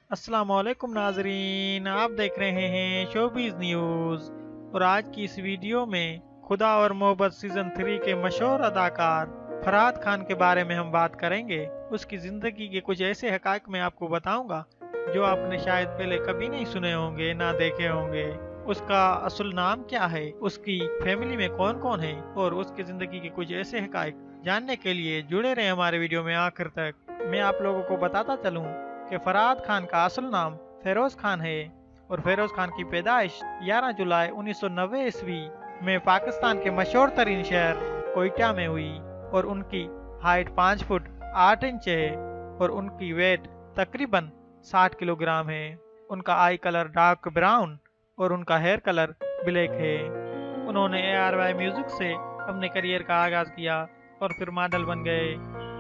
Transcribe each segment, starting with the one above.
अस्सलाम वालेकुम नाजरीन, आप देख रहे हैं शोबीज न्यूज़। और आज की इस वीडियो में खुदा और मोहब्बत सीजन 3 के मशहूर अदाकार फरहाद खान के बारे में हम बात करेंगे। उसकी ज़िंदगी के कुछ ऐसे हक़ाइक़ मैं आपको बताऊंगा जो आपने शायद पहले कभी नहीं सुने होंगे, ना देखे होंगे। उसका असल नाम क्या है, उसकी फैमिली में कौन कौन है और उसकी ज़िंदगी के कुछ ऐसे हक़ाइक़ जानने के लिए जुड़े रहे हमारे वीडियो में आखिर तक। मैं आप लोगों को बताता चलूँ कि फरहाद खान का असल नाम फेरोज खान है और फेरोज खान की पैदाइश 11 जुलाई 1990 ईस्वी में पाकिस्तान के मशहूर तरीन शहर कोयटा में हुई और उनकी हाइट 5 फुट 8 इंच है और उनकी वेट तकरीबन 60 किलोग्राम है। उनका आई कलर डार्क ब्राउन और उनका हेयर कलर ब्लैक है। उन्होंने ARY म्यूजिक से अपने करियर का आगाज किया और फिर मॉडल बन गए।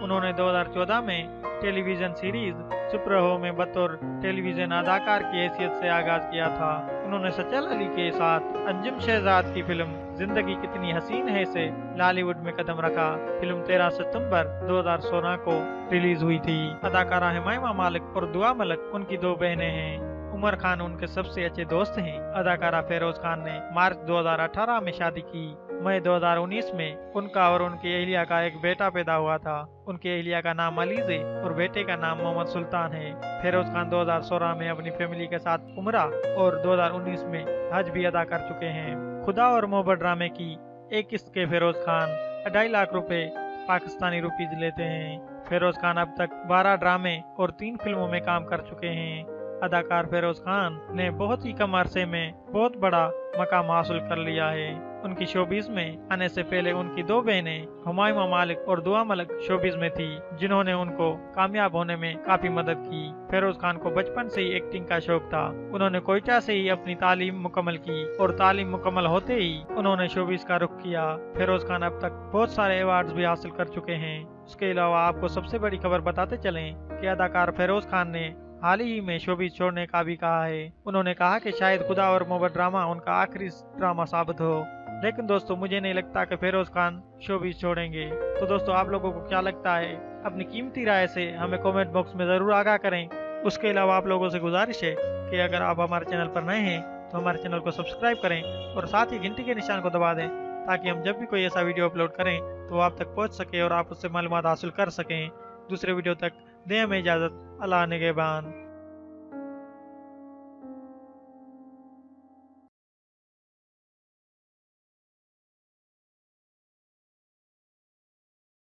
उन्होंने 2014 में टेलीविजन सीरीज चुप रहो में बतौर टेलीविजन अदाकार की हैसियत से आगाज किया था। उन्होंने सचल अली के साथ अंजुम शहजाद की फिल्म जिंदगी कितनी हसीन है से लॉलीवुड में कदम रखा। फिल्म 13 सितंबर 2016 को रिलीज हुई थी। अदाकारा हुमायमा मालिक और दुआ मलिक उनकी दो बहनें हैं। उमर खान उनके सबसे अच्छे दोस्त हैं। अदाकारा फेरोज खान ने मार्च 2018 में शादी की। मई 2019 में उनका और उनकी अहलिया का एक बेटा पैदा हुआ था। उनकी अहलिया का नाम अलीज है और बेटे का नाम मोहम्मद सुल्तान है। फेरोज खान 2016 में अपनी फैमिली के साथ उमरा और 2019 में हज भी अदा कर चुके हैं। खुदा और मोहब्बत ड्रामे की एक किस्त के फेरोज खान 2.5 लाख रुपए पाकिस्तानी रुपीज लेते हैं। फेरोज खान अब तक 12 ड्रामे और 3 फिल्मों में काम कर चुके हैं। अदाकार फेरोज खान ने बहुत ही कम अरसे में बहुत बड़ा मकाम हासिल कर लिया है। उनकी शोबीज में आने से पहले उनकी दो बहनें हुमायमा मालिक और दुआ मलिक शोबीज में थी, जिन्होंने उनको कामयाब होने में काफी मदद की। फेरोज खान को बचपन से ही एक्टिंग का शौक था। उन्होंने कोयटा से ही अपनी तालीम मुकम्मल की और तालीम मुकम्मल होते ही उन्होंने शोबीज का रुख किया। फेरोज खान अब तक बहुत सारे अवार्ड भी हासिल कर चुके हैं। उसके अलावा आपको सबसे बड़ी खबर बताते चलें कि अदाकार फेरोज खान ने हाल ही में शोबीज छोड़ने का भी कहा है। उन्होंने कहा कि शायद खुदा और मोहब्बत ड्रामा उनका आखिरी ड्रामा साबित हो, लेकिन दोस्तों मुझे नहीं लगता कि फेरोज खान शोबीज छोड़ेंगे। तो दोस्तों आप लोगों को क्या लगता है, अपनी कीमती राय से हमें कमेंट बॉक्स में ज़रूर आगाह करें। उसके अलावा आप लोगों से गुजारिश है कि अगर आप हमारे चैनल पर नए हैं तो हमारे चैनल को सब्सक्राइब करें और साथ ही घंटी के निशान को दबा दें, ताकि हम जब भी कोई ऐसा वीडियो अपलोड करें तो आप तक पहुँच सके और आप उससे मालूमात हासिल कर सकें। दूसरे वीडियो तक दें हमें इजाज़त। अल्लाह निगहबान।